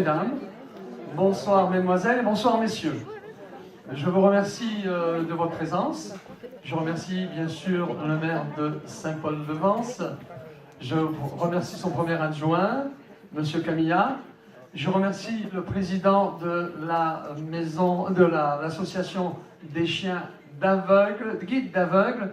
mesdames, bonsoir mesdemoiselles et bonsoir messieurs. Je vous remercie de votre présence. Je remercie bien sûr le maire de Saint-Paul-de-Vence. Je remercie son premier adjoint, monsieur Camilla. Je remercie le président de la maison, de l'association des chiens d'aveugles, guides d'aveugles,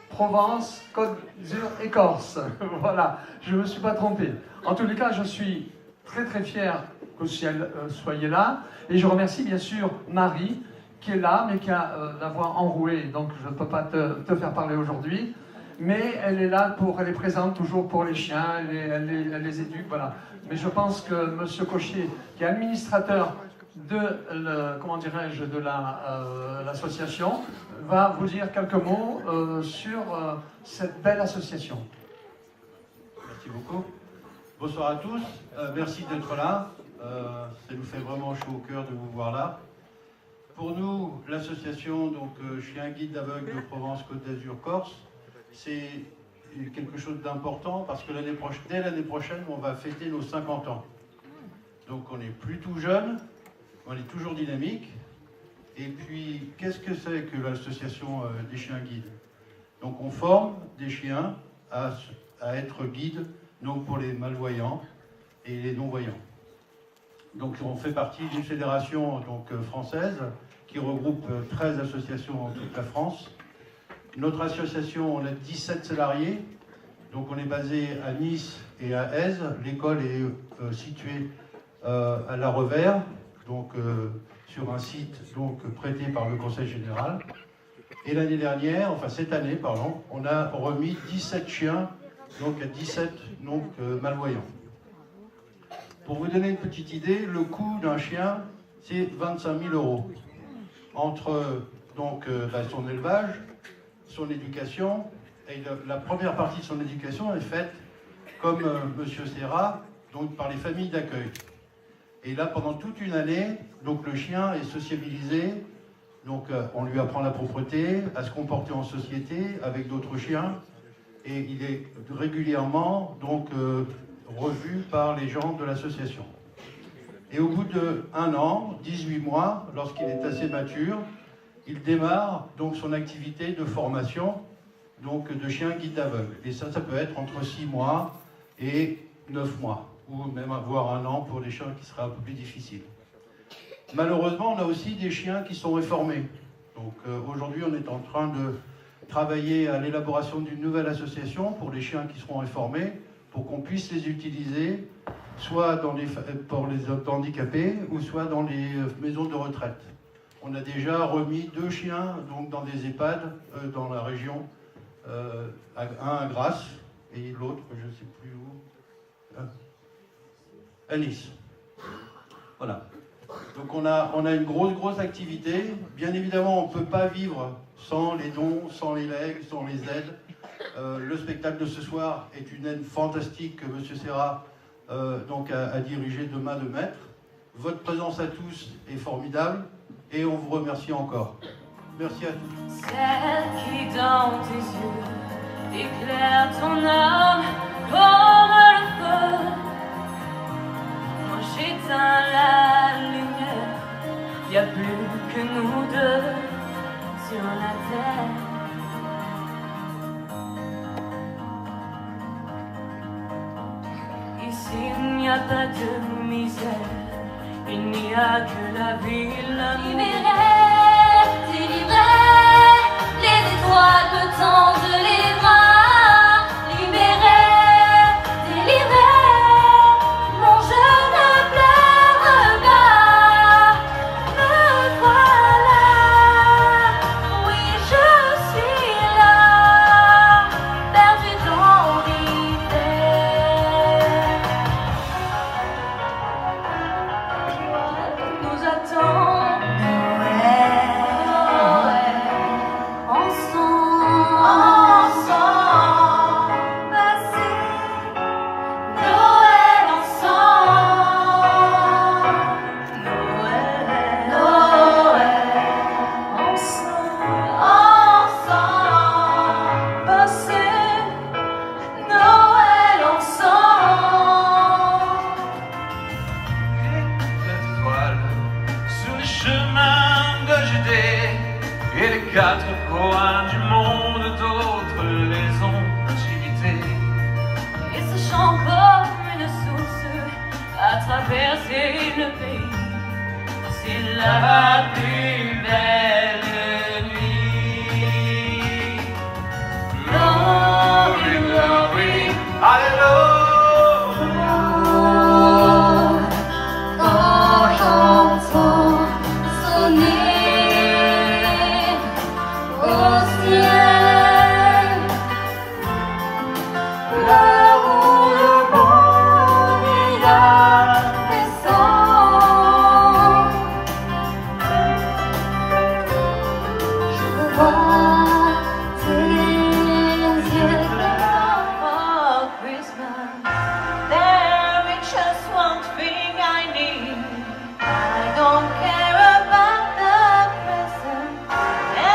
Provence, Côte d'Azur et Corse. Voilà, je ne me suis pas trompé. En tous les cas, je suis très très fier que vous soyez là. Et je remercie bien sûr Marie, qui est là, mais qui a la voix enrouée, donc je ne peux pas te faire parler aujourd'hui. Mais elle est là, elle est présente toujours pour les chiens, elle les éduque, voilà. Mais je pense que M. Cochier, qui est administrateur de l'association, va vous dire quelques mots sur cette belle association. Merci beaucoup. Bonsoir à tous. Merci d'être là. Ça nous fait vraiment chaud au cœur de vous voir là. Pour nous, l'association Chien Guide d'Aveugles de Provence, Côte d'Azur, Corse, c'est quelque chose d'important parce que dès l'année prochaine, on va fêter nos 50 ans. Donc on n'est plus tout jeune, on est toujours dynamique. Et puis, qu'est-ce que c'est que l'association des chiens guides? Donc on forme des chiens à être guides donc pour les malvoyants et les non-voyants. Donc on fait partie d'une fédération française qui regroupe 13 associations dans toute la France. Notre association, on a 17 salariés, donc on est basé à Nice et à Èze. L'école est située à La Revère, donc sur un site prêté par le Conseil général. Et l'année dernière, enfin cette année, pardon, on a remis 17 chiens, donc à 17 malvoyants. Pour vous donner une petite idée, le coût d'un chien, c'est 25 000 €. Entre son élevage, son éducation, et la première partie de son éducation est faite, comme Monsieur Serra, par les familles d'accueil. Et là, pendant toute une année, le chien est sociabilisé, on lui apprend la propreté, à se comporter en société avec d'autres chiens, et il est régulièrement revu par les gens de l'association. Et au bout d'1 an, 18 mois, lorsqu'il est assez mature, il démarre son activité de formation de chien guide d'aveugle. Et ça peut être entre 6 mois et 9 mois, ou même avoir 1 an pour des chiens qui seraient un peu plus difficiles. Malheureusement, on a aussi des chiens qui sont réformés. Aujourd'hui, on est en train de travailler à l'élaboration d'une nouvelle association pour les chiens qui seront réformés, pour qu'on puisse les utiliser soit pour les handicapés ou soit dans les maisons de retraite. On a déjà remis 2 chiens dans des EHPAD dans la région, un à Grasse et l'autre, je ne sais plus où, à Nice. Voilà. Donc on a une grosse activité. Bien évidemment, on ne peut pas vivre sans les dons, sans les legs, sans les aides. Le spectacle de ce soir est une aide fantastique que M. Serra a dirigé de main de maître. Votre présence à tous est formidable et on vous remercie encore. Merci à tous. Celle qui dans tes yeux éclaire ton âme comme le feu. Moi j'éteins la lumière, y a plus que nous deux sur la terre. Ici il n'y a pas de misère, il n'y a que la vie, l'amour. Libéré, délivré, les étoiles me tendent les bras. Libéré, délivré, non je ne pleure pas. Me voilà, oui je suis là, perdu dans l'hiver. Nous attend Noël ensemble. les quatre coins du monde, d'autres les ont imités. Et ce chant comme une source a traversé le pays. C'est la plus belle nuit. Glory, glory, Alléluia. quand j'entends sonner au ciel l'heure où le bon vieillard descend. Je vois tes yeux clairs. Oh, Christmas, there is just one thing I need. I don't care about the present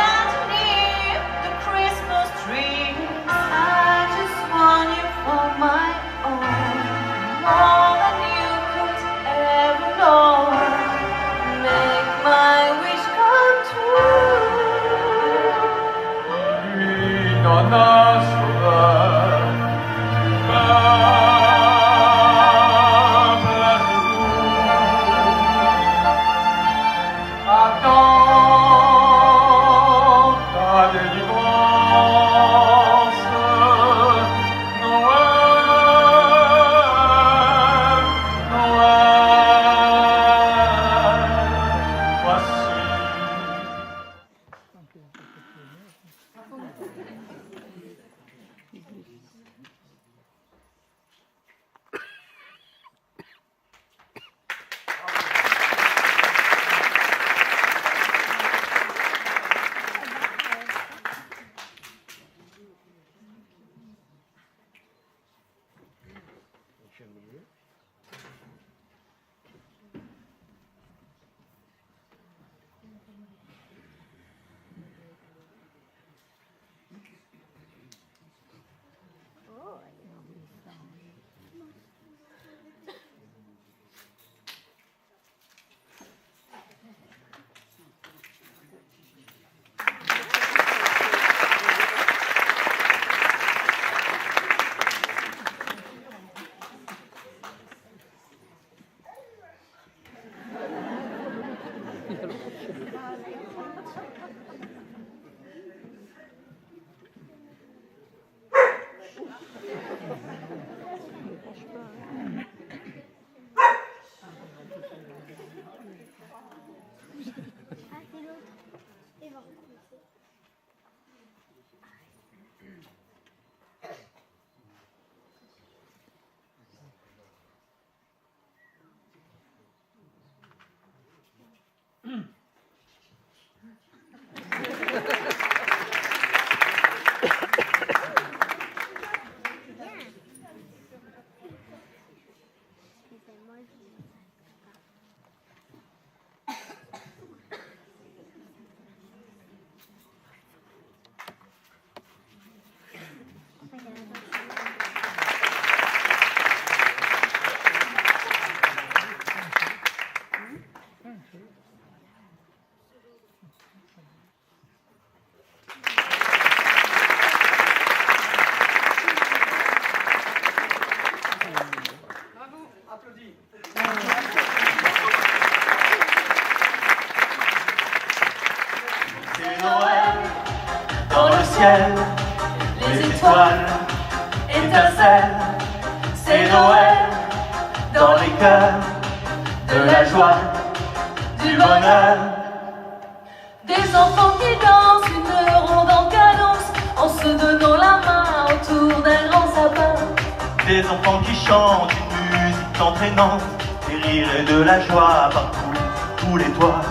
underneath the Christmas tree. I just want you for my own, more than you could ever know. Make my wish come true. Lui, nonna sauveur, Attends ta délivrance, Noël, Noël, voici. Les étoiles étincellent, c'est Noël dans les cœurs, de la joie, du bonheur. Des enfants qui dansent une ronde en cadence, en se donnant la main autour d'un grand sapin. Des enfants qui chantent une musique entraînante, des rires et de la joie partout, tous les toits.